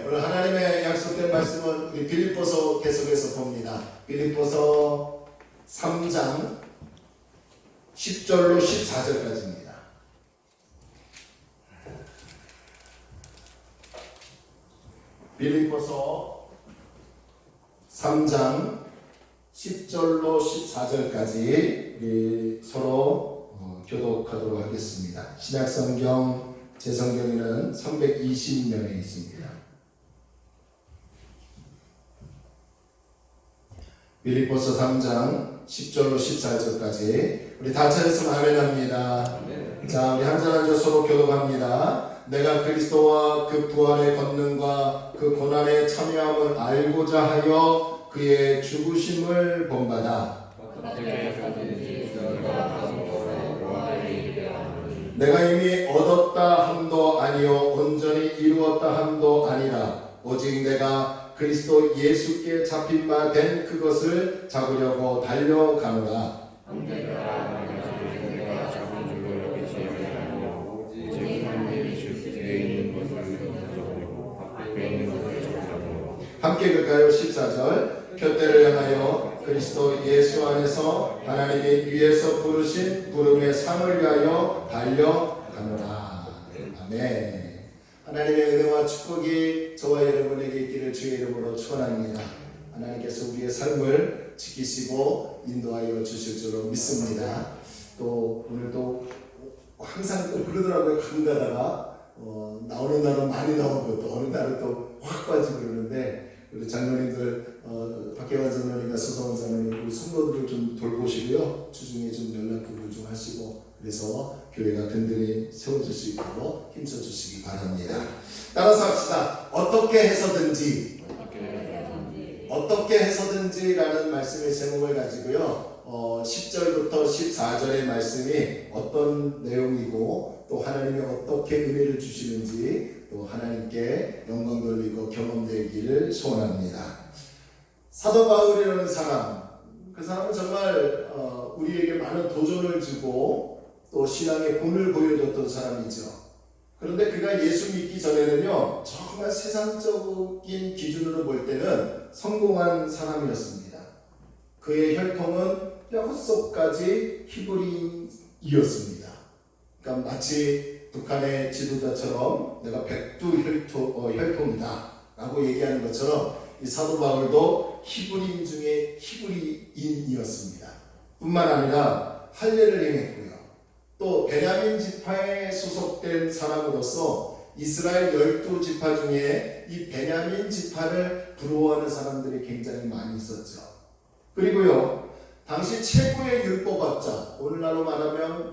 오늘 하나님의 약속된 말씀은 우리 빌립보서 계속해서 봅니다. 빌립보서 3장 10절로 14절까지입니다. 빌립보서 3장 10절로 14절까지 우리 서로 교독하도록 하겠습니다. 신약성경 제 성경에는 320면에 있습니다. 빌립보서 3장 10절로 14절까지 우리 다 찾았으면 아멘합니다. 자, 우리 한잔한절 서로 교독합니다. 내가 그리스도와 그 부활의 권능과 그 고난에 참여함을 알고자 하여 그의 죽으심을 본받아 내가 이미 얻었다 함도 아니요 온전히 이루었다 함도 아니라 오직 내가 그리스도 예수께 잡힌 바 된 그것을 잡으려고 달려가노라. 함께 그까요? 14절 푯대를 향하여 그리스도 예수 안에서 하나님이 위에서 부르신 부름의 상을 위하여 달려가노라. 아멘. 하나님의 은혜와 축복이 저와 여러분에게 있기를 주의 이름으로 축원합니다. 하나님께서 우리의 삶을 지키시고 인도하여 주실 줄로 믿습니다. 또 오늘도 항상 또 그러더라고요. 가끔 가다가 나오는 날은 많이 나오고 또 어느 날은 또 확 빠지고 그러는데 우리 장로님들 박혜환 장로님과 서성원 장로님 우리 성도들을 좀 돌보시고요. 주중에 좀 연락도 좀 하시고 그래서 교회가 든든히 세워질 수 있도록 힘써주시기 바랍니다. 따라서 합시다. 어떻게 해서든지 라는 말씀의 제목을 가지고요. 10절부터 14절의 말씀이 어떤 내용이고 또 하나님이 어떻게 은혜를 주시는지 또 하나님께 영광 돌리고 경험되기를 소원합니다. 사도 바울이라는 사람, 그 사람은 정말 우리에게 많은 도전을 주고 또 신앙의 본을 보여줬던 사람이죠. 그런데 그가 예수 믿기 전에는요, 정말 세상적인 기준으로 볼 때는 성공한 사람이었습니다. 그의 혈통은 뼛속까지 히브리인이었습니다. 그러니까 마치 북한의 지도자처럼 내가 백두 혈통이다 라고 얘기하는 것처럼 이 사도 바울도 히브리인 중에 히브리인이었습니다. 뿐만 아니라 할례를 행했고요. 또 베냐민 지파에 소속된 사람으로서 이스라엘 12지파 중에 이 베냐민 지파를 부러워하는 사람들이 굉장히 많이 있었죠. 그리고요, 당시 최고의 율법학자, 오늘날로 말하면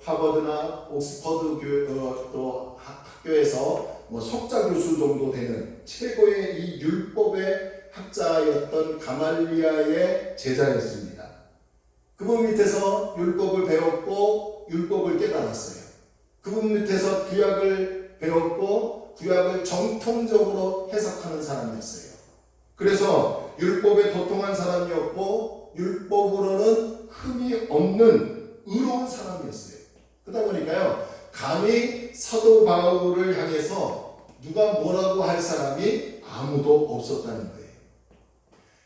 하버드나 옥스퍼드 또 학교에서 석자 교수 정도 되는 최고의 이 율법의 학자였던 가말리아의 제자였습니다. 그분 밑에서 율법을 배웠고 율법을 깨달았어요. 그분 밑에서 구약을 배웠고 구약을 정통적으로 해석하는 사람이었어요. 그래서 율법에 도통한 사람이었고 율법으로는 흠이 없는 의로운 사람이었어요. 그러다 보니까요, 감히 사도 바울을 향해서 누가 뭐라고 할 사람이 아무도 없었다는 거예요.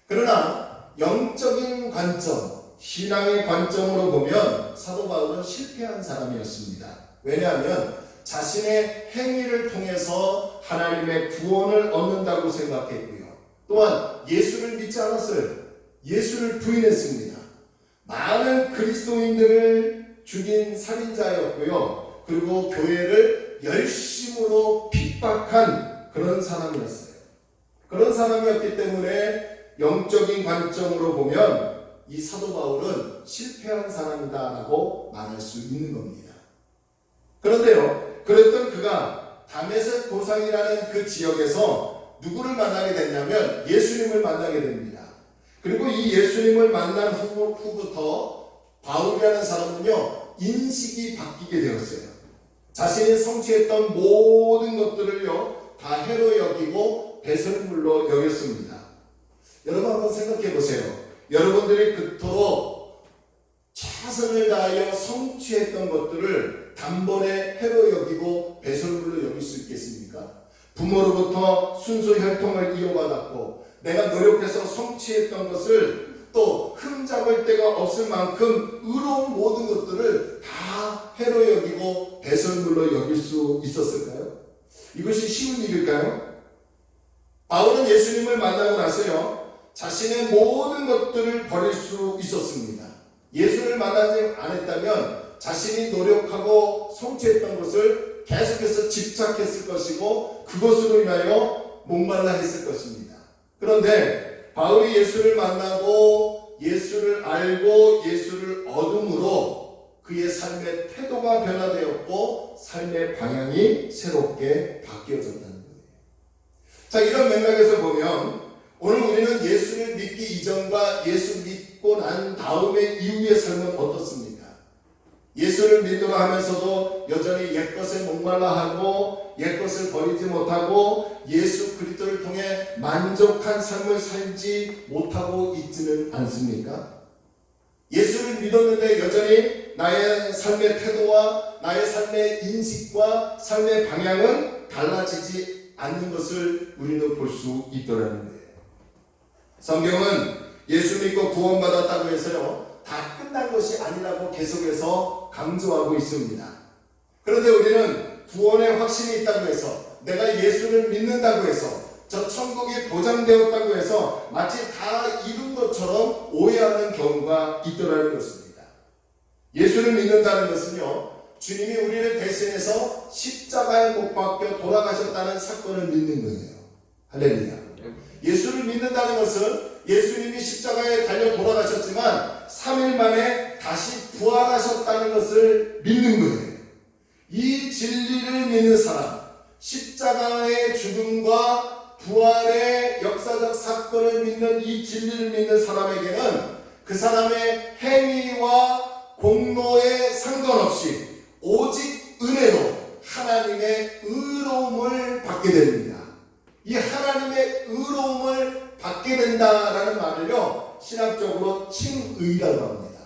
그러나 영적인 관점, 신앙의 관점으로 보면 사도 바울은 실패한 사람이었습니다. 왜냐하면 자신의 행위를 통해서 하나님의 구원을 얻는다고 생각했고요. 또한 예수를 믿지 않았어요. 예수를 부인했습니다. 많은 그리스도인들을 죽인 살인자였고요. 그리고 교회를 열심으로 핍박한 그런 사람이었어요. 그런 사람이었기 때문에 영적인 관점으로 보면 이 사도 바울은 실패한 사람이다라고 말할 수 있는 겁니다. 그런데요, 그랬던 그가 다메섹 도상이라는 그 지역에서 누구를 만나게 됐냐면 예수님을 만나게 됩니다. 그리고 이 예수님을 만난 후부터 바울이라는 사람은요, 인식이 바뀌게 되었어요. 자신이 성취했던 모든 것들을요, 다 해로 여기고 배설물로 여겼습니다. 여러분 한번 생각해 보세요. 여러분들이 그토록 최선을 다하여 성취했던 것들을 단번에 해로 여기고 배설물로 여길 수 있겠습니까? 부모로부터 순수 혈통을 이어받았고 내가 노력해서 성취했던 것을 또 흠잡을 데가 없을 만큼 의로운 모든 것들을 다 해로 여기고 배설물로 여길 수 있었을까요? 이것이 쉬운 일일까요? 바울은 예수님을 만나고 나서요 자신의 모든 것들을 버릴 수 있었습니다. 예수를 만나지 않았다면 자신이 노력하고 성취했던 것을 계속해서 집착했을 것이고 그것으로 인하여 목말라 했을 것입니다. 그런데 바울이 예수를 만나고 예수를 알고 예수를 얻음으로 그의 삶의 태도가 변화되었고 삶의 방향이 새롭게 바뀌어졌다는 거예요. 자, 이런 맥락에서 보면 오늘 우리는 예수를 믿기 이전과 예수 믿고 난 다음의 이후의 삶은 어떻습니까? 예수를 믿으려 하면서도 여전히 옛것에 목말라하고 옛것을 버리지 못하고 예수 그리스도를 통해 만족한 삶을 살지 못하고 있지는 않습니까? 예수를 믿었는데 여전히 나의 삶의 태도와 나의 삶의 인식과 삶의 방향은 달라지지 않는 것을 우리는 볼 수 있더라는 거예요. 성경은 예수 믿고 구원받았다고 해서요 다 끝난 것이 아니라고 계속해서 강조하고 있습니다. 그런데 우리는 구원의 확신이 있다고 해서 내가 예수를 믿는다고 해서 저 천국이 보장되었다고 해서 마치 다 이룬 것처럼 오해하는 경우가 있더라는 것입니다. 예수를 믿는다는 것은요 주님이 우리를 대신해서 십자가에 못 박혀 돌아가셨다는 사건을 믿는 거예요. 할렐루야. 예수를 믿는다는 것은 예수님이 십자가에 달려 돌아가셨지만 3일 만에 다시 부활하셨다는 것을 믿는 거예요. 이 진리를 믿는 사람, 십자가의 죽음과 부활의 역사적 사건을 믿는 이 진리를 믿는 사람에게는 그 사람의 행위와 공로에 상관없이 오직 은혜로 하나님의 의로움을 받게 됩니다. 이 하나님의 의로움을 받게 된다라는 말을요 신학적으로 칭의라고 합니다.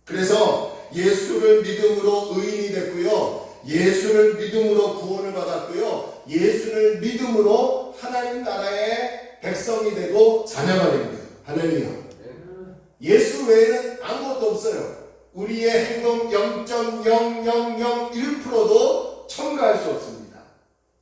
그래서 예수를 믿음으로 의인이 됐고요 예수를 믿음으로 구원을 받았고요 예수를 믿음으로 하나님 나라의 백성이 되고 자녀가 된 거예요. 할렐루야. 예수 외에는 아무것도 없어요. 우리의 행동 0.0001%도 첨가할 수 없습니다.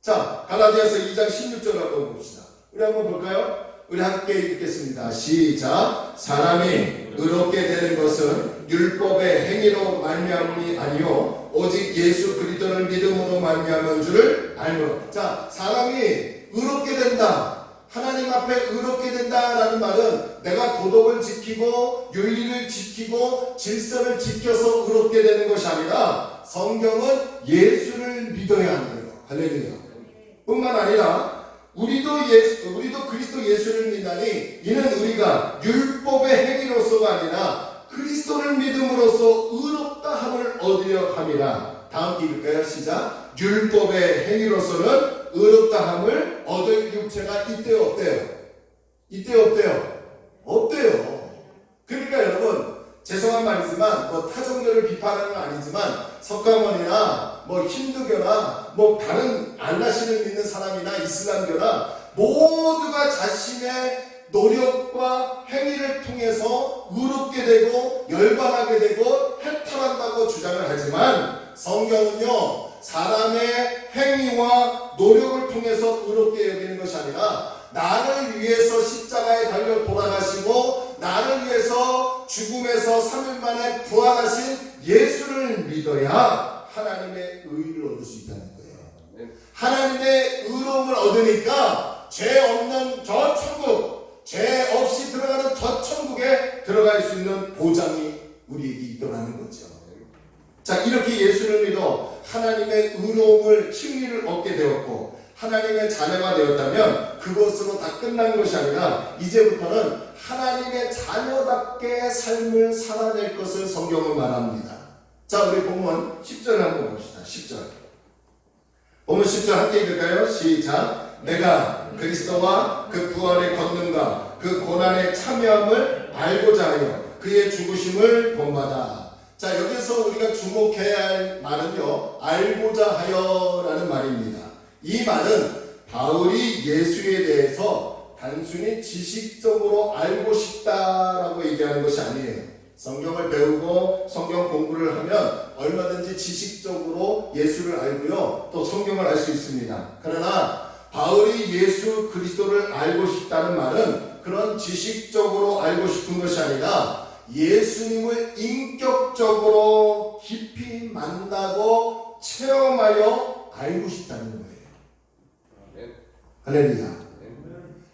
자, 갈라디아서 2장 16절 한번 봅시다. 우리 한번 볼까요? 우리 함께 읽겠습니다. 시작. 사람이 의롭게 되는 것은 율법의 행위로 말미암음이 아니요 오직 예수 그리스도를 믿음으로 말미암은 줄을 알므로. 자, 사람이 의롭게 된다. 하나님 앞에 의롭게 된다라는 말은 내가 도덕을 지키고 윤리를 지키고 질서를 지켜서 의롭게 되는 것이 아니라 성경은 예수를 믿어야 하는 거예요. 할렐루야. 뿐만 아니라 우리도 그리스도 예수를 믿나니 이는 우리가 율법의 행위로서가 아니라 그리스도를 믿음으로써 의롭다 함을 얻으려 함이라. 다음 읽을까요? 시작. 율법의 행위로서는 의롭다 함을 얻을 육체가 있대요, 없대요? 있대요, 없대요? 없대요. 그러니까 여러분 죄송한 말이지만 뭐 타종교를 비판하는 건 아니지만 석가모니나 뭐 힌두교나 뭐 다른 알라신을 믿는 사람이나 이슬람교나 모두가 자신의 노력과 행위를 통해서 의롭게 되고 열반하게 되고 해탈한다고 주장을 하지만 성경은요 사람의 행위와 노력을 통해서 의롭게 여기는 것이 아니라 나를 위해서 십자가에 달려 돌아가시고 나를 위해서 죽음에서 3일 만에 부활하신 예수를 믿어야 하나님의 의를 얻을 수 있다는 거예요. 하나님의 의로움을 얻으니까 죄 없는 저 천국, 죄 없이 들어가는 저 천국에 들어갈 수 있는 보장이 우리에게 있더라는 거죠. 자, 이렇게 예수를 믿어 하나님의 의로움을 칭의를 얻게 되었고 하나님의 자녀가 되었다면 그것으로 다 끝난 것이 아니라 이제부터는 하나님의 자녀답게 삶을 살아낼 것을 성경은 말합니다. 자, 우리 본문 10절 한번 봅시다. 10절. 본문 10절 함께 읽을까요? 시작. 내가 그리스도와 그 부활의 권능과 그 고난의 참여함을 알고자 하여 그의 죽으심을 본받아. 자, 여기서 우리가 주목해야 할 말은요 알고자 하여 라는 말입니다. 이 말은 바울이 예수에 대해서 단순히 지식적으로 알고 싶다라고 얘기하는 것이 아니에요. 성경을 배우고 성경 공부를 하면 얼마든지 지식적으로 예수를 알고요, 또 성경을 알 수 있습니다. 그러나 바울이 예수 그리스도를 알고 싶다는 말은 그런 지식적으로 알고 싶은 것이 아니라 예수님을 인격적으로 깊이 만나고 체험하여 알고 싶다는 거예요. 할렐루야.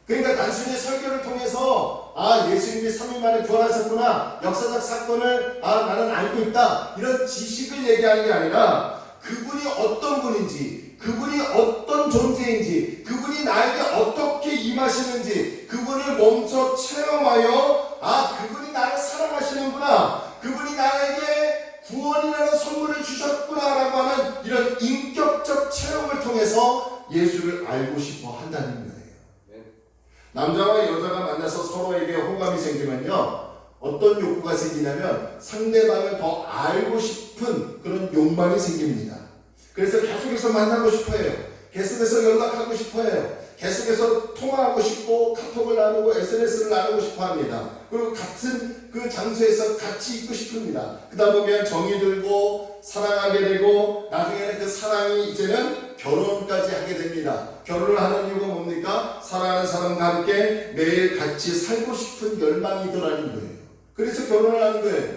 그러니까 단순히 설교를 통해서 예수님이 3일 만에 부활하셨구나, 역사적 사건을 나는 알고 있다, 이런 지식을 얘기하는 게 아니라 그분이 어떤 분인지, 그분이 어떤 존재인지, 그분이 나에게 어떻게 임하시는지 그분을 멈춰 체험하여 그분이 나를 사랑하시는구나, 그분이 나에게 구원이라는 선물을 주셨구나 라고 하는 이런 인격적 체험을 통해서 예수를 알고 싶어 한다는 거예요. 남자와 여자가 만나서 서로에게 호감이 생기면요, 어떤 욕구가 생기냐면 상대방을 더 알고 싶은 그런 욕망이 생깁니다. 그래서 계속해서 만나고 싶어해요. 계속해서 연락하고 싶어해요. 계속해서 통화하고 싶고 카톡을 나누고 SNS를 나누고 싶어합니다. 그리고 같은 그 장소에서 같이 있고 싶습니다. 그러다 보면 정이 들고 사랑하게 되고 나중에는 그 사랑이 이제는 결혼까지 하게 됩니다. 결혼을 하는 이유가 뭡니까? 사랑하는 사람과 함께 매일 같이 살고 싶은 열망이 더라는 거예요. 그래서 결혼을 하는 거예요.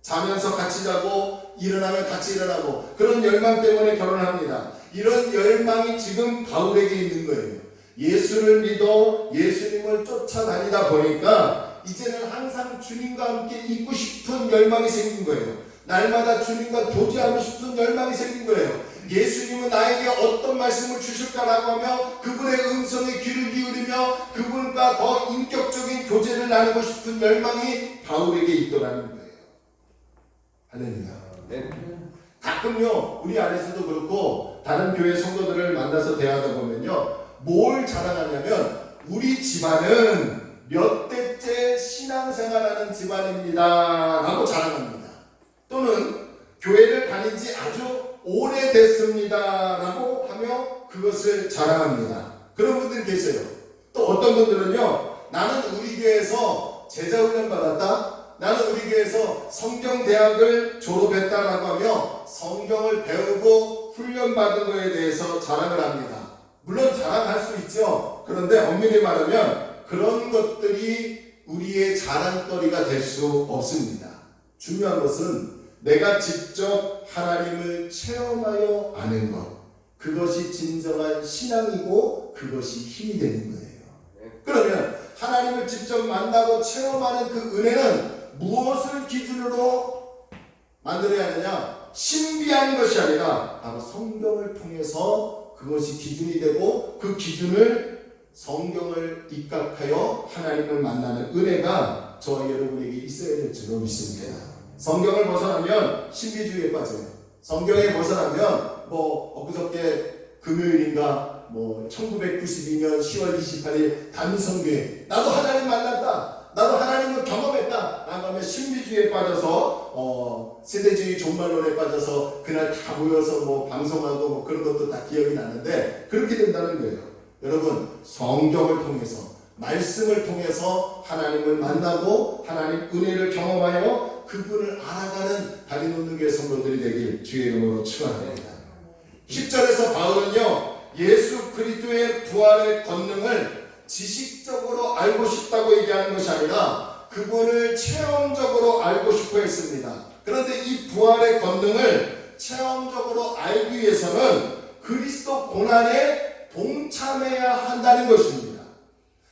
자면서 같이 자고 일어나면 같이 일어나고, 그런 열망 때문에 결혼을 합니다. 이런 열망이 지금 바울에게 있는 거예요. 예수를 믿어 예수님을 쫓아다니다 보니까 이제는 항상 주님과 함께 있고 싶은 열망이 생긴 거예요. 날마다 주님과 교제하고 싶은 열망이 생긴 거예요. 예수님은 나에게 어떤 말씀을 주실까라고 하며 그분의 음성에 귀를 기울이며 그분과 더 인격적인 교제를 나누고 싶은 열망이 바울에게 있더라는 거예요. 할렐루야. 가끔요, 우리 안에서도 그렇고 다른 교회 성도들을 만나서 대화하다 보면요, 뭘 자랑하냐면 우리 집안은 몇 대째 신앙생활하는 집안입니다 라고 자랑합니다. 또는 교회를 다닌 지 아주 오래됐습니다 라고 하며 그것을 자랑합니다. 그런 분들이 계세요. 또 어떤 분들은요, 나는 우리 교회에서 제자훈련 받았다, 나는 우리 교회에서 성경대학을 졸업했다라고 하며 성경을 배우고 훈련받은 것에 대해서 자랑을 합니다. 물론 자랑할 수 있죠. 그런데 엄밀히 말하면 그런 것들이 우리의 자랑거리가 될 수 없습니다. 중요한 것은 내가 직접 하나님을 체험하여 아는 것, 그것이 진정한 신앙이고 그것이 힘이 되는 거예요. 그러면 하나님을 직접 만나고 체험하는 그 은혜는 무엇을 기준으로 만들어야 하느냐? 신비한 것이 아니라 바로 성경을 통해서 그것이 기준이 되고, 그 기준을 성경을 입각하여 하나님을 만나는 은혜가 저와 여러분에게 있어야 될 줄로 믿습니다. 성경을 벗어나면 신비주의에 빠져요. 성경에 벗어나면 엊그저께 금요일인가 1992년 10월 28일 단성교회, 나도 하나님 만났다, 나도 하나님을 경험했다 라고 하면 신비주의에 빠져서 세대주의 종말론에 빠져서 그날 다 모여서 방송하고 그런 것도 다 기억이 나는데, 그렇게 된다는 거예요. 여러분, 성경을 통해서, 말씀을 통해서 하나님을 만나고 하나님 은혜를 경험하여 그분을 알아가는 다리 놓는 교회 성도들이 되길 주의 이름으로 축원합니다. 10절에서 바울은요, 예수 그리스도의 부활의 권능을 지식적으로 알고 싶다고 얘기하는 것이 아니라 그분을 체험적으로 알고 싶어 했습니다. 그런데 이 부활의 권능을 체험적으로 알기 위해서는 그리스도 고난에 동참해야 한다는 것입니다.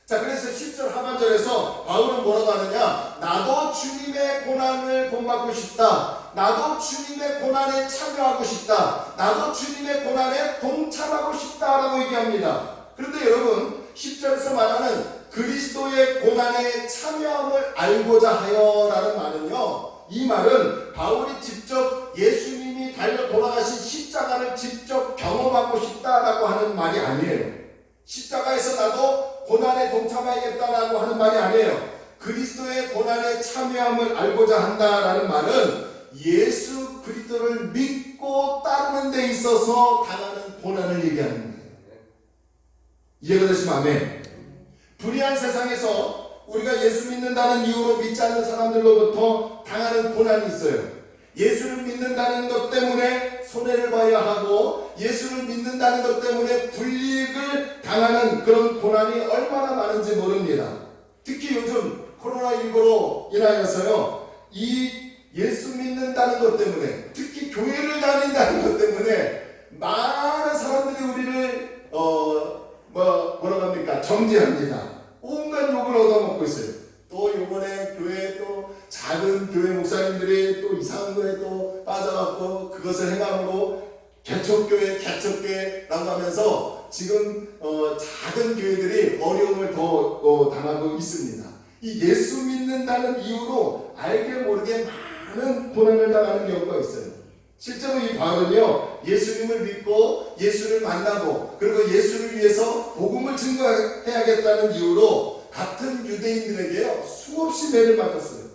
자, 그래서 10절 하반절에서 바울은 뭐라고 하느냐? 나도 주님의 고난을 본받고 싶다, 나도 주님의 고난에 참여하고 싶다, 나도 주님의 고난에 동참하고 싶다라고 얘기합니다. 그런데 여러분, 10절에서 말하는 그리스도의 고난에 참여함을 알고자 하여 라는 말은요, 이 말은 바울이 직접 예수님이 달려 돌아가신 십자가를 직접 경험하고 싶다라고 하는 말이 아니에요. 십자가에서 나도 고난에 동참하겠다라고 하는 말이 아니에요. 그리스도의 고난에 참여함을 알고자 한다라는 말은 예수 그리스도를 믿고 따르는 데 있어서 당하는 고난을 얘기하는 거예요. 이해가 되시면 아멘. 불의한 세상에서 우리가 예수 믿는다는 이유로 믿지 않는 사람들로부터 당하는 고난이 있어요. 예수를 믿는다는 것 때문에 손해를 봐야 하고 예수를 믿는다는 것 때문에 불이익을 당하는 그런 고난이 얼마나 많은지 모릅니다. 특히 요즘 코로나19로 인하여서요, 이 예수 믿는다는 것 때문에, 특히 교회를 다닌다는 것 때문에 많은 사람들이 우리를 뭐라고 합니까? 정죄합니다. 온갖 욕을 얻어먹고 있어요. 또 요번에 교회 또 작은 교회 목사님들이 또 이상한 거에 또 빠져갖고 그것을 행함으로 개척교회라고 하면서 지금 작은 교회들이 어려움을 더 당하고 있습니다. 이 예수 믿는다는 이유로 알게 모르게 많은 고난을 당하는 경우가 있어요. 실제로 이 바울은요, 예수님을 믿고 예수를 만나고 그리고 예수를 위해서 복음을 증거해야겠다는 이유로 같은 유대인들에게요 수없이 매를 맞았어요.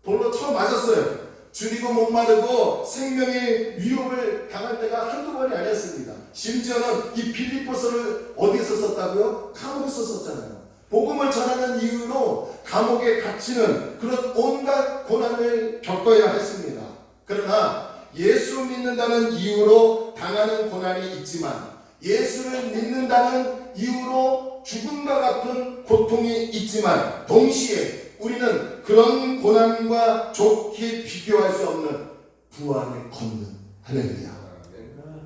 돌로 쳐 맞았어요. 줄이고 목마르고 생명의 위협을 당할 때가 한두 번이 아니었습니다. 심지어는 이 빌립보서를 어디서 썼다고요? 감옥에서 썼잖아요. 복음을 전하는 이유로 감옥에 갇히는 그런 온갖 고난을 겪어야 했습니다. 그러나 예수 믿는다는 이유로 당하는 고난이 있지만 예수를 믿는다는 이유로 죽음과 같은 고통이 있지만 동시에 우리는 그런 고난과 좋게 비교할 수 없는 부활의 권능, 할렐루야,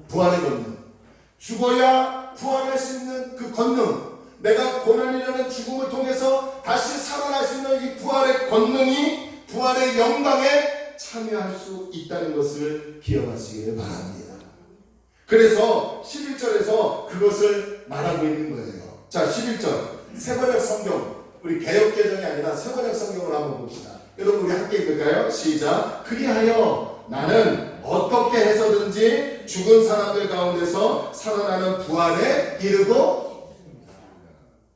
부활의 권능, 죽어야 부활할 수 있는 그 권능, 내가 고난이라는 죽음을 통해서 다시 살아날 수 있는 이 부활의 권능이 부활의 영광에 참여할 수 있다는 것을 기억하시길 바랍니다. 그래서 11절에서 그것을 말하고 있는 거예요. 자, 11절 새번역 성경, 우리 개역개정이 아니라 새번역 성경을 한번 봅시다. 여러분 우리 함께 읽을까요? 시작. 그리하여 나는 어떻게 해서든지 죽은 사람들 가운데서 살아나는 부활에 이르고.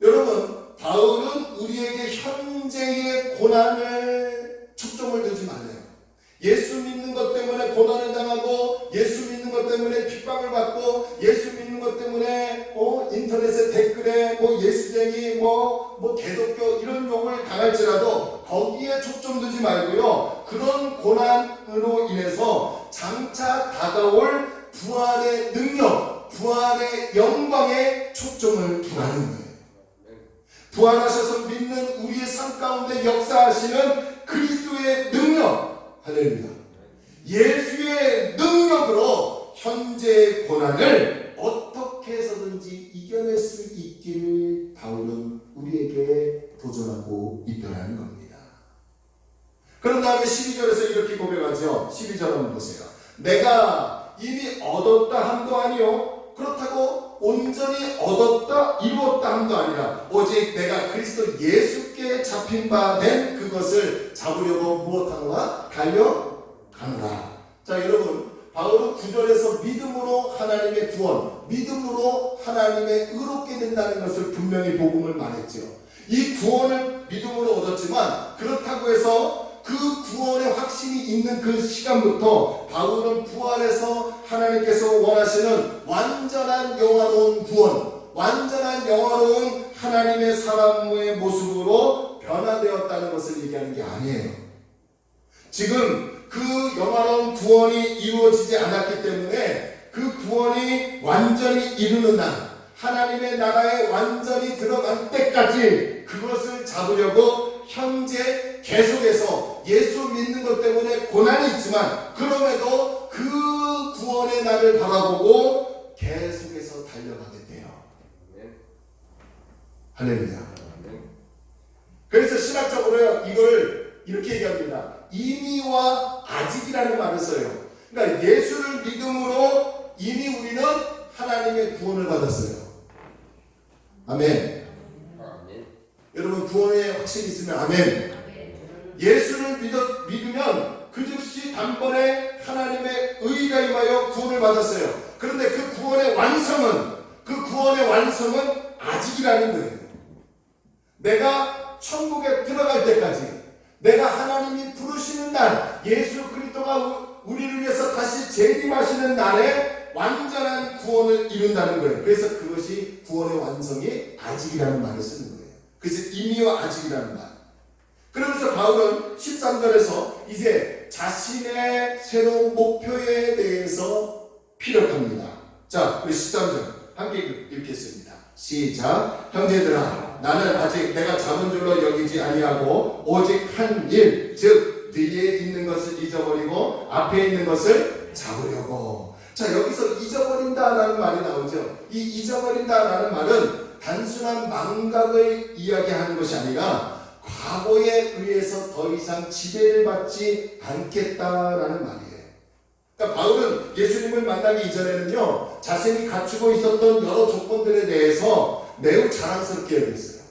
여러분, 바울은 우리에게 현재의 고난을 초점을 두지 말래요. 예수 믿는 것 때문에 고난을 당하고 예수 믿는 것 때문에 핍박을 받고 예수 믿는 것 때문에 인터넷에 댓글에 예수쟁이 개독교 이런 욕을 당할지라도 거기에 초점 두지 말고요, 그런 고난으로 인해서 장차 다가올 부활의 능력, 부활의 영광에 초점을 두라는 거예요. 부활하셔서 믿는 우리의 삶 가운데 역사하시는 그리스도의 능력, 할렐루야, 예수의 능력으로 현재의 고난을 어떻게 해서든지 이겨낼 수 있기를 바울은 우리에게 도전하고 있다는 겁니다. 그런 다음에 12절에서 이렇게 고백하죠. 12절 한번 보세요. 내가 이미 얻었다 함도 아니요 그렇다고 온전히 얻었다 이루었다 함도 아니라 오직 내가 그리스도 예수께 잡힌 바 된 그것을 잡으려고 무엇하노라? 달려가노라. 자, 여러분, 바울은 9절에서 믿음으로 하나님의 구원, 믿음으로 하나님의 의롭게 된다는 것을 분명히 복음을 말했죠. 이 구원을 믿음으로 얻었지만 그렇다고 해서 그 구원의 확신이 있는 그 시간부터 바울은 부활해서 하나님께서 원하시는 완전한 영화로운 구원, 완전한 영화로운 하나님의 사람의 모습으로 변화되었다는 것을 얘기하는 게 아니에요. 지금 그 영화로운 구원이 이루어지지 않았기 때문에 그 구원이 완전히 이루는 날, 하나님의 나라에 완전히 들어갈 때까지 그것을 잡으려고 현재 계속해서 예수 믿는 것 때문에 고난이 있지만 그럼에도 그 구원의 날을 바라보고 계속해서 달려가게 돼요. 할렐루야. 그래서 신학적으로 이걸 이렇게 얘기합니다. 이미와 아직이라는 말을 써요. 그러니까 예수를 믿음으로 이미 우리는 하나님의 구원을 받았어요. 아멘. 여러분, 구원의 확신이 있으면 아멘. 예수를 믿으면 그 즉시 단번에 하나님의 의가 임하여 구원을 받았어요. 그런데 그 구원의 완성은 아직이라는 거예요. 내가 천국에 들어갈 때까지, 내가 하나님이 부르시는 날, 예수 그리스도가 우리를 위해서 다시 재림하시는 날에 완전한 구원을 이룬다는 거예요. 그래서 그것이 구원의 완성이 아직이라는 말을 쓰는 거예요. 그래서 이미와 아직이라는 말. 그러면서 바울은 13절에서 이제 자신의 새로운 목표에 대해서 피력합니다. 자, 우리 13절 함께 읽겠습니다. 시작. 형제들아, 나는 아직 내가 잡은 줄로 여기지 아니하고 오직 한 일, 즉 뒤에 있는 것을 잊어버리고 앞에 있는 것을 잡으려고. 자, 여기서 잊어버린다라는 말이 나오죠. 이 잊어버린다라는 말은 단순한 망각을 이야기하는 것이 아니라 과거에 의해서 더 이상 지배를 받지 않겠다라는 말이에요. 그러니까 바울은 예수님을 만나기 이전에는요, 자신이 갖추고 있었던 여러 조건들에 대해서 매우 자랑스럽게 여겼어요.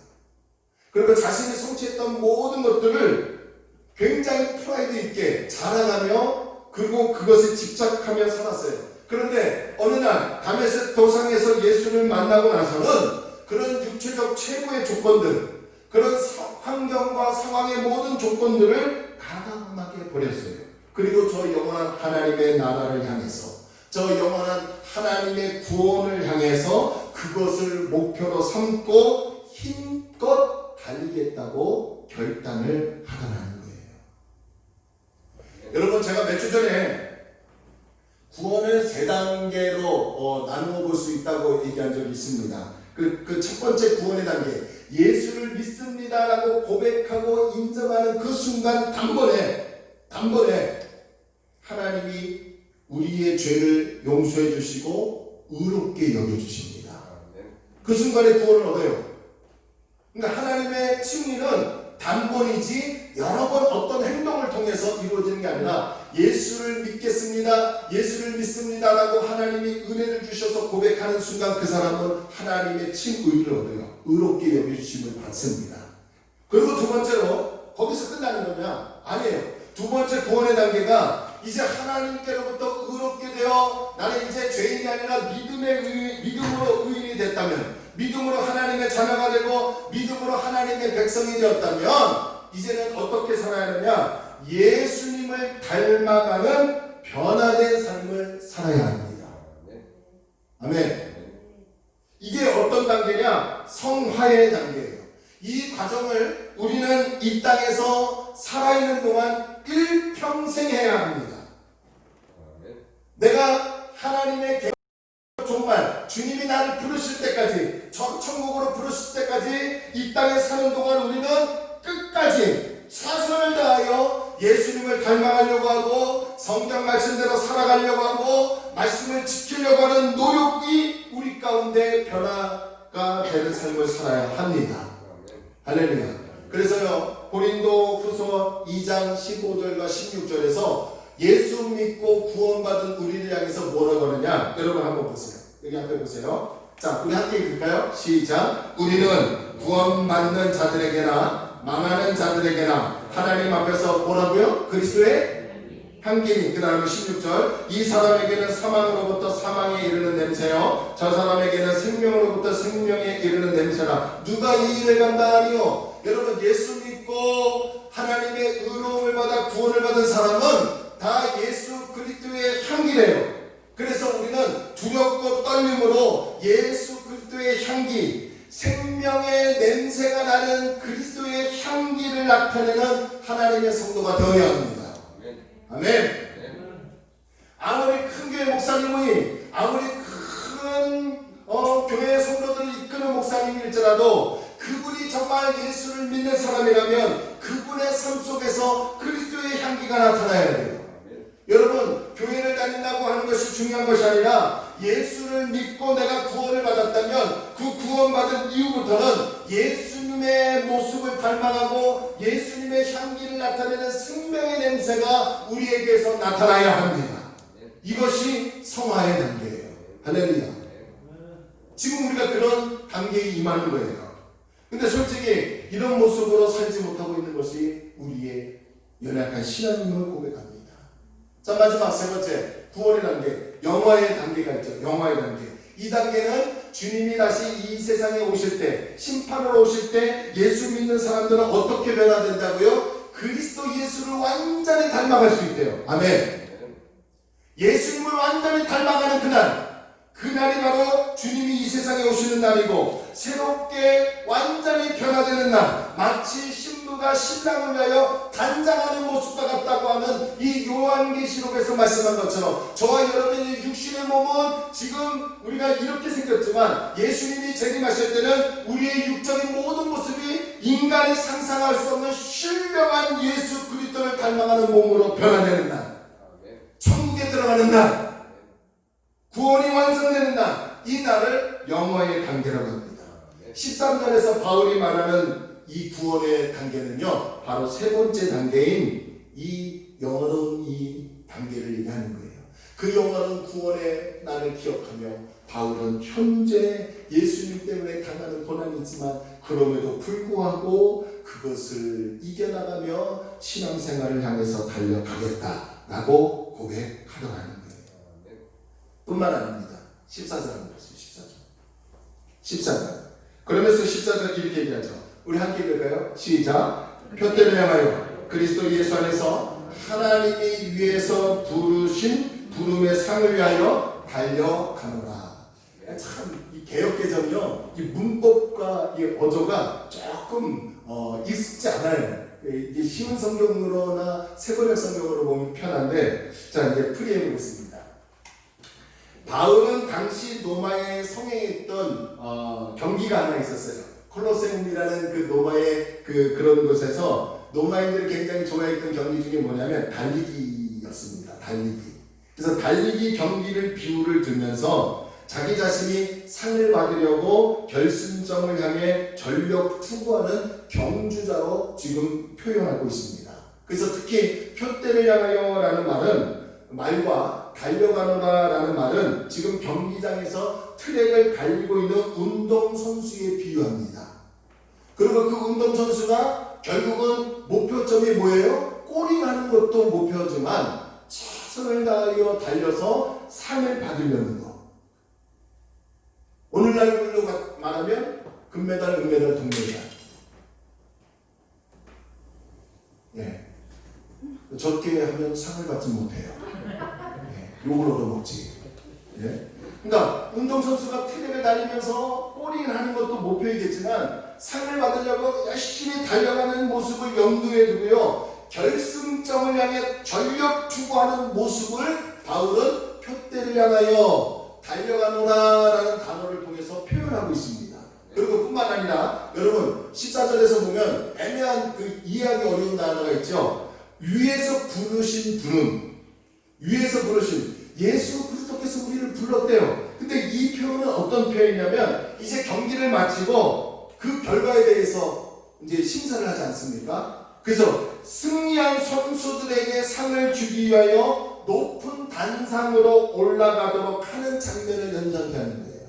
그리고 자신이 성취했던 모든 것들을 굉장히 프라이드 있게 자랑하며 그리고 그것에 집착하며 살았어요. 그런데 어느 날 다메섹 도상에서 예수를 만나고 나서는 그런 육체적 최고의 조건들, 그런 환경과 상황의 모든 조건들을 가감하게 버렸어요. 그리고 저 영원한 하나님의 나라를 향해서, 저 영원한 하나님의 구원을 향해서 그것을 목표로 삼고 힘껏 달리겠다고 결단을 하더라는 거예요. 여러분, 제가 몇 주 전에 구원을 3단계로 나누어 볼 수 있다고 얘기한 적이 있습니다. 그 첫 번째 구원의 단계, 예수를 믿습니다라고 고백하고 인정하는 그 순간 단번에 하나님이 우리의 죄를 용서해 주시고 의롭게 여겨 주십니다. 그 순간에 구원을 얻어요. 그러니까 하나님의 승리는 단번이지 여러 번 어떤 행동을 통해서 이루어지는 게 아니라 예수를 믿겠습니다, 예수를 믿습니다라고 하나님이 은혜를 주셔서 고백하는 순간 그 사람은 하나님의 칭의를 얻어요. 의롭게 여겨주심을 받습니다. 그리고 두 번째로 거기서 끝나는 거냐? 아니에요. 두 번째 구원의 단계가 이제 하나님께로부터 의롭게 되어 나는 이제 죄인이 아니라 믿음으로 의인이 됐다면, 믿음으로 하나님의 자녀가 되고 믿음으로 하나님의 백성이 되었다면 이제는 어떻게 살아야 하느냐? 예수님을 닮아가는 변화된 삶을 살아야 합니다. 아멘. 이게 어떤 단계냐? 성화의 단계예요. 이 과정을 우리는 이 땅에서 살아있는 동안 일평생 해야 합니다. 내가 하나님의 정말 주님이 나를 부르실 때까지, 천국으로 부르실 때까지 이 땅에 사는 동안 우리는 끝까지 최선을 다하여 예수님을 닮아가려고 하고 성경 말씀대로 살아가려고 하고 말씀을 지키려고 하는 노력이 우리 가운데 변화가 되는 삶을 살아야 합니다. 할렐루야. 그래서요, 고린도 후서 2장 15절과 16절에서 예수 믿고 구원받은 우리를 향해서 뭐라고 하느냐? 여러분 한번 보세요. 여기 앞에 보세요. 자, 우리 함께 읽을까요? 시작. 우리는 구원받는 자들에게나 망하는 자들에게나 하나님 앞에서 뭐라고요? 그리스도의 향기니. 그 다음에 16절. 이 사람에게는 사망으로부터 사망에 이르는 냄새요, 저 사람에게는 생명으로부터 생명에 이르는 냄새라. 누가 이 일을 감당하니요? 여러분, 예수 믿고 하나님의 의로움을 받아 구원을 받은 사람은 다 예수 그리스도의 향기래요. 그래서 우리는 두렵고 떨림으로 예수 그리스도의 향기, 생명의 냄새가 나는 그리스도의 향기를 나타내는 하나님의 성도가 되어야 합니다. 아멘. 아무리 큰 교회 목사님이, 아무리 큰 교회 성도들을 이끄는 목사님일지라도 그분이 정말 예수를 믿는 사람이라면 그분의 삶 속에서 그리스도의 향기가 나타나야 돼요. 여러분, 교회를 다닌다고 하는 것이 중요한 것이 아니라 예수를 믿고 내가 구원을 받았다면 그 구원받은 이후부터는 예수님의 모습을 닮아가고 예수님의 향기를 나타내는 생명의 냄새가 우리에게서 나타나야 합니다. 이것이 성화의 단계예요. 할렐루야. 지금 우리가 그런 단계에 임하는 거예요. 근데 솔직히 이런 모습으로 살지 못하고 있는 것이 우리의 연약한 신앙임을 고백합니다. 자, 마지막 세 번째, 구원의 단계, 영화의 단계가 있죠. 영화의 단계. 이 단계는 주님이 다시 이 세상에 오실 때, 심판으로 오실 때 예수 믿는 사람들은 어떻게 변화된다고요? 그리스도 예수를 완전히 닮아갈 수 있대요. 아멘. 예수님을 완전히 닮아가는 그날, 그날이 바로 주님이 이 세상에 오시는 날이고 새롭게 완전히 변화되는 날, 마치 신부가 신랑을 위하여 단장하는 모습과 같다고 하는 이 요한계시록에서 말씀한 것처럼 저와 여러분의 육신의 몸은 지금 우리가 이렇게 생겼지만 예수님이 재림하실 때는 우리의 육적인 모든 모습이 인간이 상상할 수 없는 신령한 예수 그리스도를 닮아가는 몸으로 변화되는 날, 천국에 들어가는 날, 구원이 완성되는 날, 이 날을 영화의 단계라고 합니다. 13절에서 바울이 말하는 이 구원의 단계는요, 바로 세 번째 단계인 이 영화로운 이 단계를 얘기하는 거예요. 그 영화로운 구원의 날을 기억하며 바울은 현재 예수님 때문에 당하는 고난이 있지만 그럼에도 불구하고 그것을 이겨나가며 신앙생활을 향해서 달려가겠다라고 고백하더라는 거예요. 뿐만 아닙니다. 14절을 보세요. 14절. 그러면서 14절 이렇게 얘기하죠. 우리 함께 읽을까요? 시작. 표대를 향하여 그리스도 예수 안에서 하나님이 위에서 부르신 부름의 상을 위하여 달려가노라. 참 이 개역개정이요, 이 문법과 이 어조가 조금 익숙지 않아요. 이게 쉬운 성경으로나 새번역 성경으로 보면 편한데, 자 이제 풀이해 보겠습니다. 바울은 당시 로마의 성에 있던 경기가 하나 있었어요. 콜로세움이라는 그 로마의 그런 곳에서 로마인들이 굉장히 좋아했던 경기 중에 뭐냐면 달리기였습니다. 달리기. 그래서 달리기 경기를 비유를 들면서 자기 자신이 상을 받으려고 결승점을 향해 전력 투구하는 경주자로 지금 표현하고 있습니다. 그래서 특히 표대를 향하여 라는 말과 달려가노라 라는 말은 지금 경기장에서 트랙을 달리고 있는 운동선수에 비유합니다. 그리고 그 운동선수가 결국은 목표점이 뭐예요? 골이 나는 것도 목표지만 최선을 다하여 달려서 상을 받으려는 것. 오늘날로 말하면 금메달, 은메달, 동메달. 예. 적게 하면 상을 받지 못해요. 욕을 얻어먹지. 예? 그러니까 운동선수가 트랙을 달리면서 골인 하는 것도 목표이겠지만 상을 받으려고 열심히 달려가는 모습을 염두에 두고요, 결승점을 향해 전력 투구하는 모습을 바울은 표대를 향하여 달려가노라 라는 단어를 통해서 표현하고 있습니다. 그리고 뿐만 아니라 여러분 14절에서 보면 애매한 그 이해하기 어려운 단어가 있죠. 위에서 부르신 부름, 위에서 부르신 예수 그리스도께서 우리를 불렀대요. 근데 이 표현은 어떤 표현이냐면 이제 경기를 마치고 그 결과에 대해서 이제 심사를 하지 않습니까? 그래서 승리한 선수들에게 상을 주기 위하여 높은 단상으로 올라가도록 하는 장면을 연상케 하는 거예요.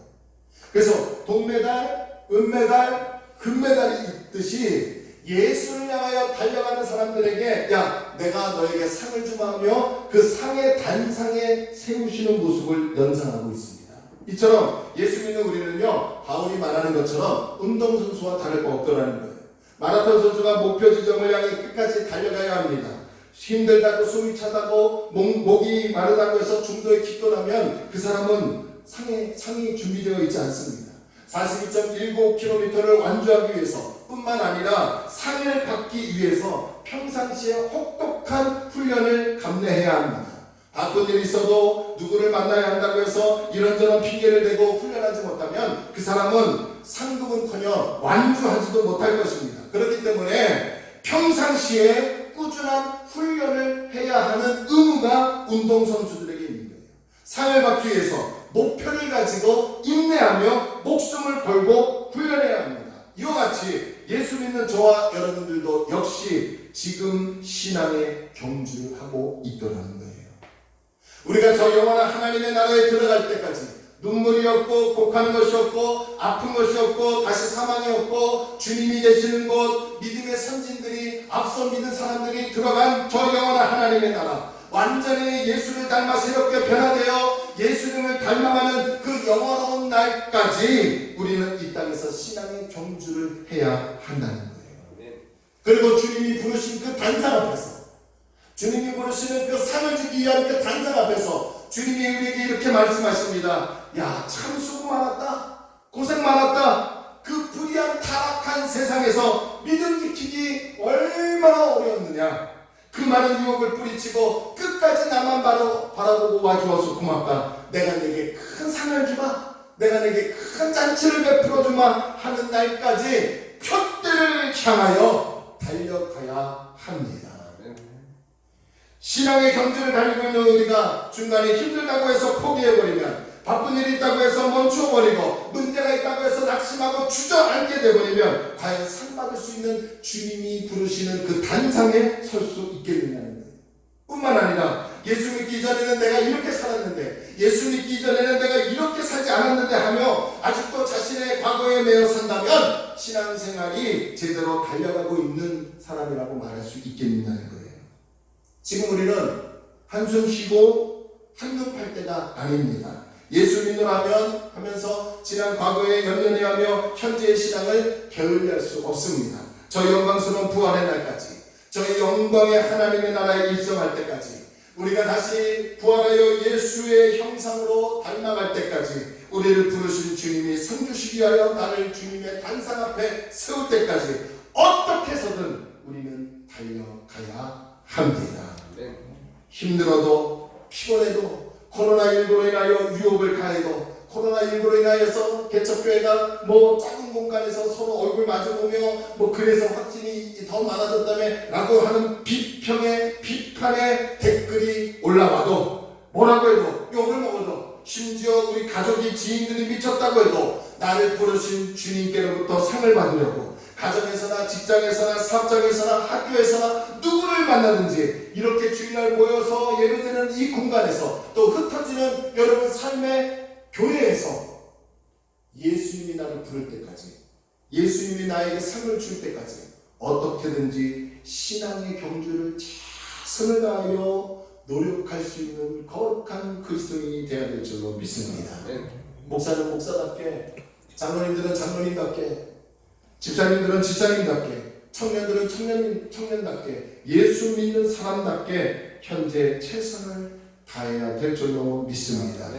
그래서 동메달, 은메달, 금메달이 있듯이 예수를 향하여 달려가는 사람들에게 야, 내가 너에게 상을 주마하며 그 상의 단상에 세우시는 모습을 연상하고 있습니다. 이처럼 예수 믿는 우리는요, 바울이 말하는 것처럼 운동선수와 다를 바 없더라는 거예요. 마라톤 선수가 목표 지점을 향해 끝까지 달려가야 합니다. 힘들다고 숨이 차다고 목이 마르다고 해서 중도에 기권하면 그 사람은 상이 준비되어 있지 않습니다. 42.19km를 완주하기 위해서 뿐만 아니라 상을 받기 위해서 평상시에 혹독한 훈련을 감내해야 합니다. 바쁜 일이 있어도 누구를 만나야 한다고 해서 이런저런 핑계를 대고 훈련하지 못하면 그 사람은 상급은커녕 완주하지도 못할 것입니다. 그렇기 때문에 평상시에 꾸준한 훈련을 해야 하는 의무가 운동선수들에게 있는 거예요. 상을 받기 위해서 목표를 가지고 인내하며 목숨을 걸고 훈련해야 합니다. 이와 같이 예수 믿는 저와 여러분들도 역시 지금 신앙의 경주를 하고 있더라는 거예요. 우리가 저 영원한 하나님의 나라에 들어갈 때까지 눈물이 없고 곡하는 것이 없고 아픈 것이 없고 다시 사망이 없고 주님이 계시는 곳, 믿음의 선진들이 앞서 믿은 사람들이 들어간 저 영원한 하나님의 나라, 완전히 예수를 닮아 새롭게 변화되어 예수님을 닮아가는 그 영원한 날까지 우리는 이 땅에서 신앙의 경주를 해야 한다는 거예요. 그리고 주님이 부르신 그 단상 앞에서, 주님이 부르시는 그 상을 주기 위한 그 단상 앞에서 주님이 우리에게 이렇게 말씀하십니다. 야, 참 수고 많았다, 고생 많았다. 그 불의한 타락한 세상에서 믿음 지키기 얼마나 어려웠느냐. 그 많은 유혹을 뿌리치고 끝까지 나만 바라보고 와주어서 고맙다. 내가 내게 큰 상을 주마, 내가 내게 큰 잔치를 베풀어 주마 하는 날까지 표대를 향하여 달려가야 합니다. 신앙의 경주를 달리고 있는 우리가 중간에 힘들다고 해서 포기해버리면, 바쁜 일이 있다고 해서 멈춰버리고, 문제가 있다고 해서 낙심하고 주저앉게 돼버리면 과연 상 받을 수 있는 주님이 부르시는 그 단상에 설 수 있겠느냐는 거예요. 뿐만 아니라 예수 믿기 전에는 내가 이렇게 살았는데, 예수 믿기 전에는 내가 이렇게 살지 않았는데 하며 아직도 자신의 과거에 매여 산다면 신앙생활이 제대로 달려가고 있는 사람이라고 말할 수 있겠느냐는 거예요. 지금 우리는 한숨 쉬고 한눈 팔 때가 아닙니다. 예수 믿노라면 하면서 지난 과거에 연연해하며 현재의 신앙을 게을리할 수 없습니다. 저 영광스러운 부활의 날까지, 저희 영광의 하나님의 나라에 입성할 때까지, 우리가 다시 부활하여 예수의 형상으로 닮아갈 때까지, 우리를 부르신 주님이 상주시기 위하여 나를 주님의 단상 앞에 세울 때까지 어떻게 해서든 우리는 달려가야 합니다. 힘들어도 피곤해도, 코로나19로 인하여 유혹을 가해도, 코로나19로 인하여서 개척교회가 작은 공간에서 서로 얼굴 마주보며 그래서 확진이 더 많아졌다며 라고 하는 비판의 댓글이 올라와도, 뭐라고 해도, 욕을 먹어도, 심지어 우리 가족이 지인들이 미쳤다고 해도 나를 부르신 주님께로부터 상을 받으려고 가정에서나 직장에서나 사업장에서나 학교에서나 누구를 만나든지 이렇게 주일날 모여서 예배드리는 이 공간에서, 또 흩어지는 여러분 삶의 교회에서 예수님이 나를 부를 때까지, 예수님이 나에게 상을 줄 때까지 어떻게든지 신앙의 경주를 최선을 다하여 노력할 수 있는 거룩한 그리스도인이 되어야 될 줄로 믿습니다. 목사는 목사답게, 장로님들은 장로님답게, 집사님들은 집사님답게, 청년들은 청년답게, 예수 믿는 사람답게 현재 최선을 다해야 될 줄로 믿습니다.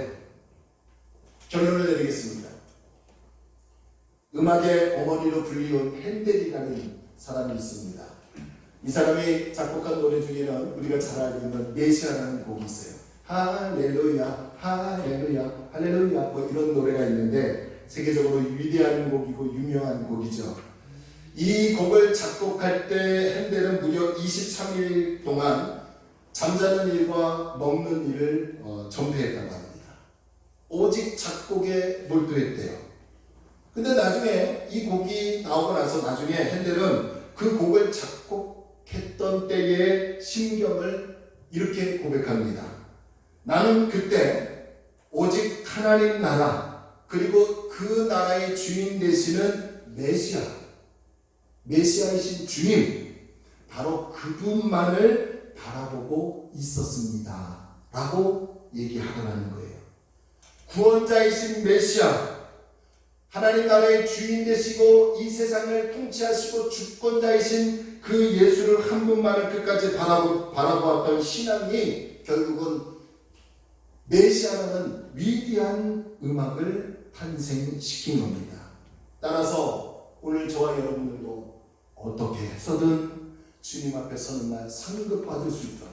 결론을 내리겠습니다. 음악의 어머니로 불리운 핸델이라는 사람이 있습니다. 이 사람이 작곡한 노래 중에는 우리가 잘 알고 있는 메시아라는 곡이 있어요. 할렐루야, 할렐루야, 할렐루야, 이런 노래가 있는데 세계적으로 위대한 곡이고 유명한 곡이죠. 이 곡을 작곡할 때 핸델은 무려 23일 동안 잠자는 일과 먹는 일을 전폐했다고 합니다. 오직 작곡에 몰두했대요. 근데 나중에 이 곡이 나오고 나서 나중에 핸델은 그 곡을 작곡했던 때의 심경을 이렇게 고백합니다. 나는 그때 오직 하나님 나라, 그리고 그 나라의 주인 되시는 메시아이신 주님, 바로 그분만을 바라보고 있었습니다 라고 얘기하더라는 거예요. 구원자이신 메시아, 하나님 나라의 주인 되시고 이 세상을 통치하시고 주권자이신 그 예수를 한 분만을 끝까지 바라보았던 신앙이 결국은 메시아라는 위대한 음악을 탄생시킨 겁니다. 따라서 오늘 저와 여러분들도 어떻게 해서든 주님 앞에 서는 날 상급받을 수 있도록,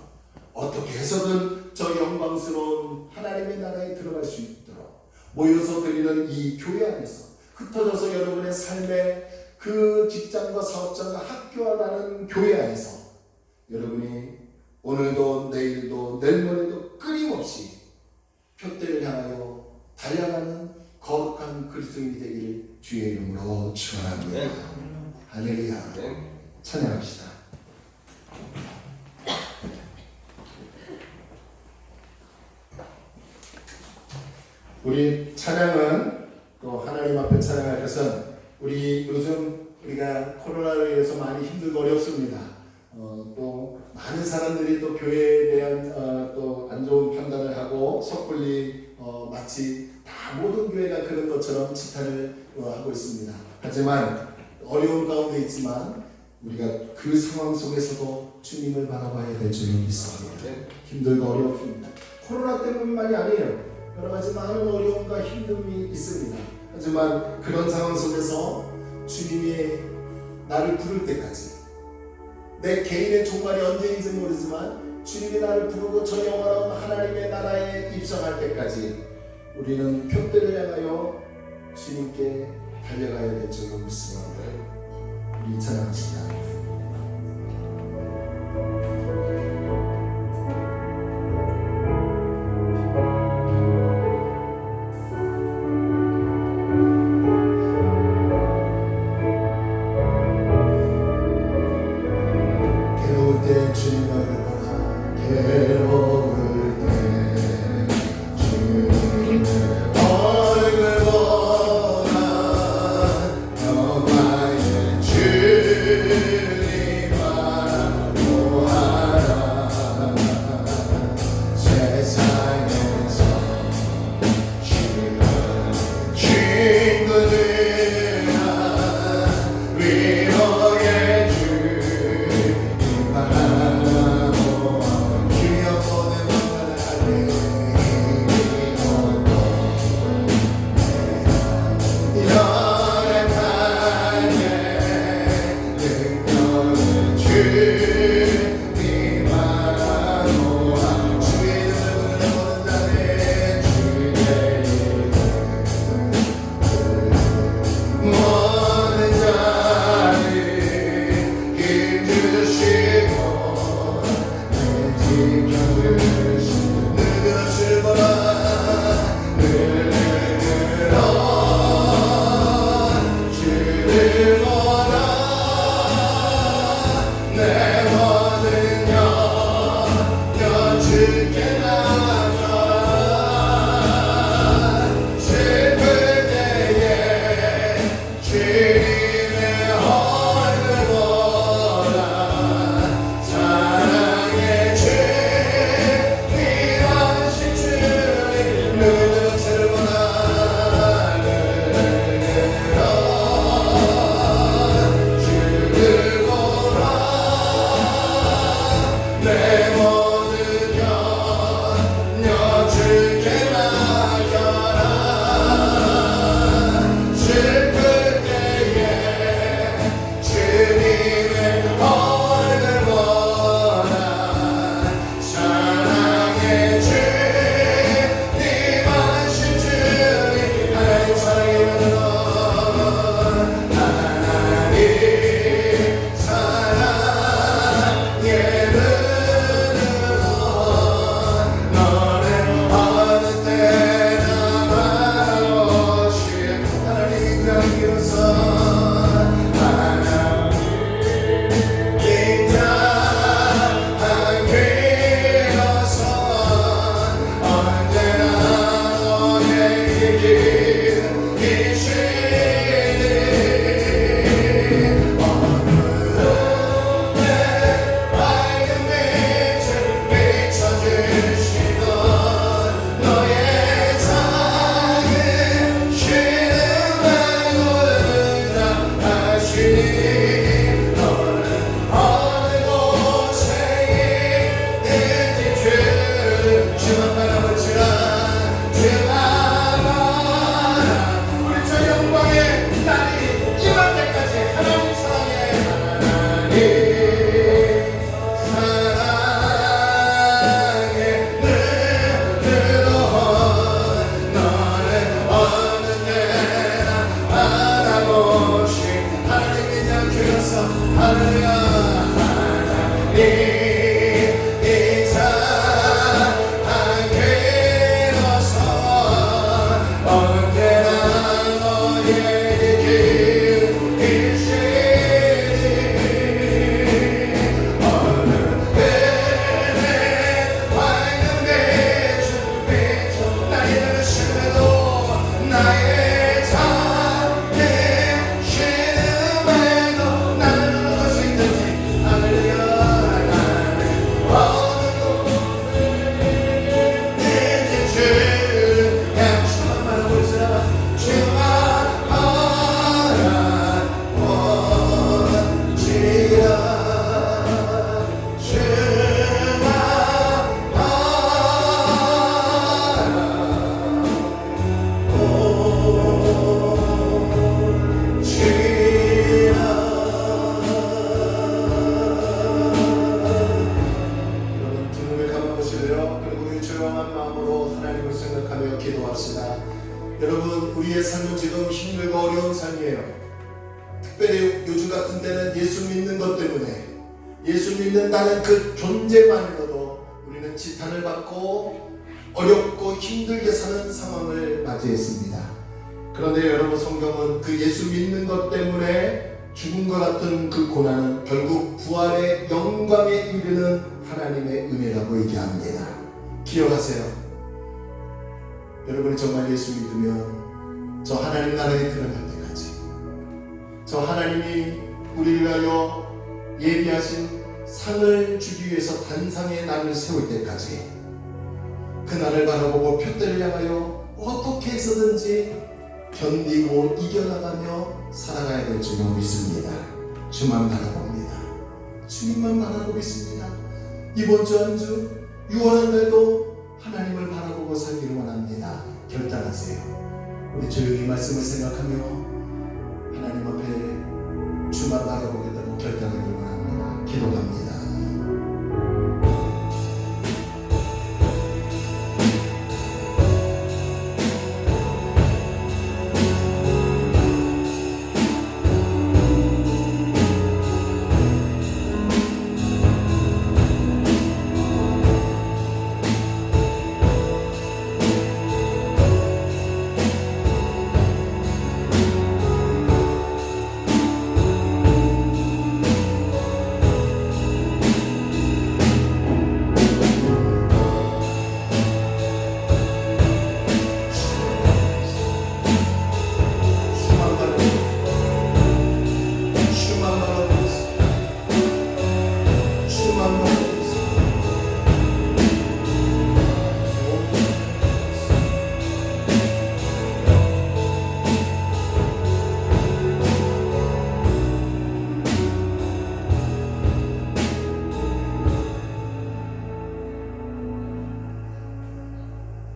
어떻게 해서든 저 영광스러운 하나님의 나라에 들어갈 수 있도록 모여서 드리는 이 교회 안에서, 흩어져서 여러분의 삶의 그 직장과 사업장과 학교와 나는 교회 안에서 여러분이 오늘도 내일도 내일모레도 끊임없이 표대를 향하여 달려가는 거룩한 그리스도인이 되기를 주의 이름으로 축원합니다. 할렐루야. 찬양합시다. 우리 찬양은 또 하나님 앞에 찬양할 것은, 우리 요즘 우리가 코로나로 인해서 많이 힘들고 어렵습니다. 또 많은 사람들이 또 교회에 대한 또 안 좋은 판단을 하고 섣불리 마치 다 모든 교회가 그런 것처럼 지탄을 하고 있습니다. 하지만 어려운 가운데 있지만 우리가 그 상황 속에서도 주님을 바라봐야 될 줄을 믿습니다. 힘들고 어렵습니다. 코로나 때문만이 아니에요. 여러 가지 많은 어려움과 힘듦이 있습니다. 하지만 그런 상황 속에서 주님이 나를 부를 때까지, 내 개인의 종말이 언제인지 모르지만 주님이 나를 부르고 저 영원한 하나님의 나라에 입성할 때까지 우리는 표대를 향하여 주님께 달려가야 될 줄로 믿습니다. 우리 찬양합시다. 요즘 같은 때는 예수 믿는 것 때문에, 예수 믿는다는 그 존재만으로도 우리는 지탄을 받고 어렵고 힘들게 사는 상황을 맞이했습니다. 그런데 여러분, 성경은 그 예수 믿는 것 때문에 죽음과 같은 그 고난은 결국 부활의 영광에 이르는 하나님의 은혜라고 얘기합니다. 기억하세요. 여러분이 정말 예수 믿으면 저 하나님 나라에 들어갈 때까지, 저 하나님이 우리를 위하여 예비하신 상을 주기 위해서 단상의 날을 세울 때까지 그 날을 바라보고 표대를 향하여 어떻게 해서든지 견디고 이겨나가며 살아가야 될 줄 믿습니다. 주만 바라봅니다. 주님만 바라보고 있습니다. 이번 주 한 주 유월한 날도 하나님을 바라보고 살기를 원합니다. 결단하세요. 우리 조용히 말씀을 생각하며 하나님 앞에 주만 바라보겠다고 결단하기를 원합니다. 기도합니다.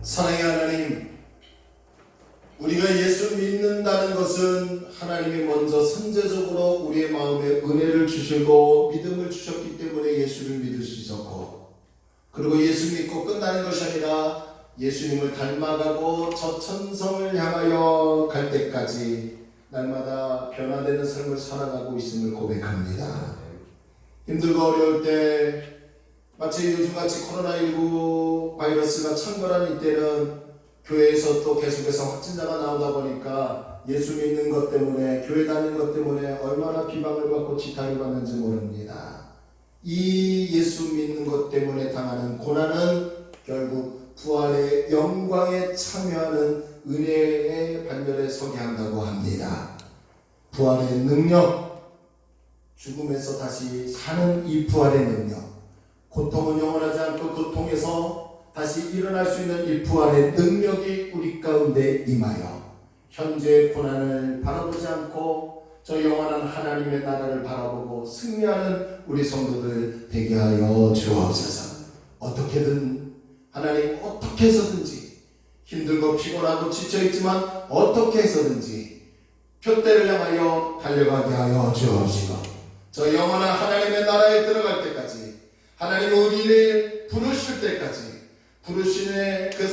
사랑의 하나님, 우리가 예수 믿는다는 것은 하나님이 먼저 선제적으로 우리의 마음에 은혜를 주시고 믿음을 주셨기 때문에 예수를 믿을 수 있었고, 그리고 예수 믿고 끝나는 것이 아니라 예수님을 닮아가고 저 천성을 향하여 갈 때까지 날마다 변화되는 삶을 살아가고 있음을 고백합니다. 힘들고 어려울 때, 마치 요즘같이 코로나19 바이러스가 창궐한 이때는 교회에서 또 계속해서 확진자가 나오다 보니까 예수 믿는 것 때문에, 교회 다니는 것 때문에 얼마나 비방을 받고 지탄을 받는지 모릅니다. 이 예수 믿는 것 때문에 당하는 고난은 결국 부활의 영광에 참여하는 은혜의 반열에 서게 한다고 합니다. 부활의 능력, 죽음에서 다시 사는 이 부활의 능력, 고통은 영원하지 않고 그 통해서 다시 일어날 수 있는 이 부활의 능력이 우리 가운데 임하여 현재의 고난을 바라보지 않고 저 영원한 하나님의 나라를 바라보고 승리하는 우리 성도들 되게 하여 주옵소서. 어떻게든 하나님, 어떻게 해서든지 힘들고 피곤하고 지쳐있지만 어떻게 해서든지 표대를 향하여 달려가게 하여 주옵시고, 저 영원한 하나님의 나라에 들어갈 때까지, 하나님 우리를 부르실 때까지, 부르심의 그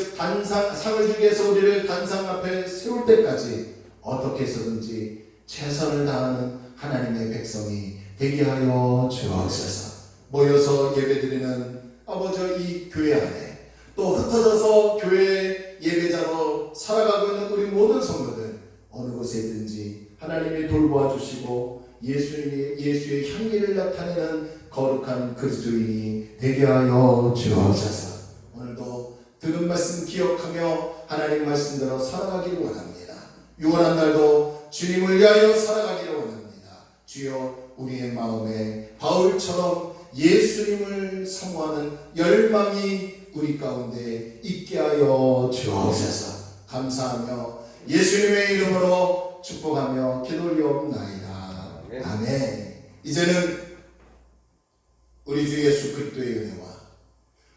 상을 주기 위해서 우리를 단상 앞에 세울 때까지 어떻게 해서든지 최선을 다하는 하나님의 백성이 되게 하여 주옵소서. 모여서 예배드리는 아버지 이 교회 안에, 또 흩어져서 교회 예배자로 살아가고 있는 우리 모든 성도들, 어느 곳에 있든지 하나님이 돌보아 주시고 예수의 향기를 나타내는 거룩한 그리스도인이 되게 하여 주옵소서. 오늘도 들은 말씀 기억하며 하나님 말씀대로 살아가기를 원합니다. 유월한 날도 주님을 위하여 살아가기를 원합니다. 주여, 우리의 마음에 바울처럼 예수님을 사모하는 열망이 우리 가운데 있게 하여 주옵소서. 감사하며 예수님의 이름으로 축복하며 기도 올리옵나이다. 아멘. 이제는 우리 주 예수 그리스도의 은혜와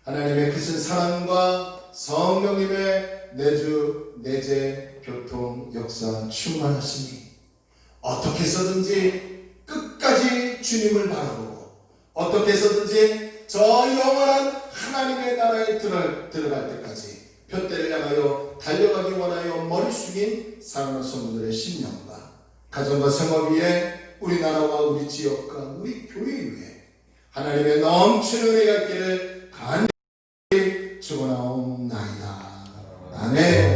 하나님의 크신 사랑과 성령님의 내주 내재 교통 역사 충만하시니 어떻게 해서든지 끝까지 주님을 바라보고 어떻게 해서든지 저 영원한 하나님의 나라에 들어갈 때까지 표대를 향하여 달려가기 원하여 머리 숙인 사랑하는 성도들의 심령과 가정과 생활 위에 우리나라와 우리 지역과 우리 교회 위에 하나님의 넘치는 은혜가 있기를 간절히 축원하옵나이다. 아멘.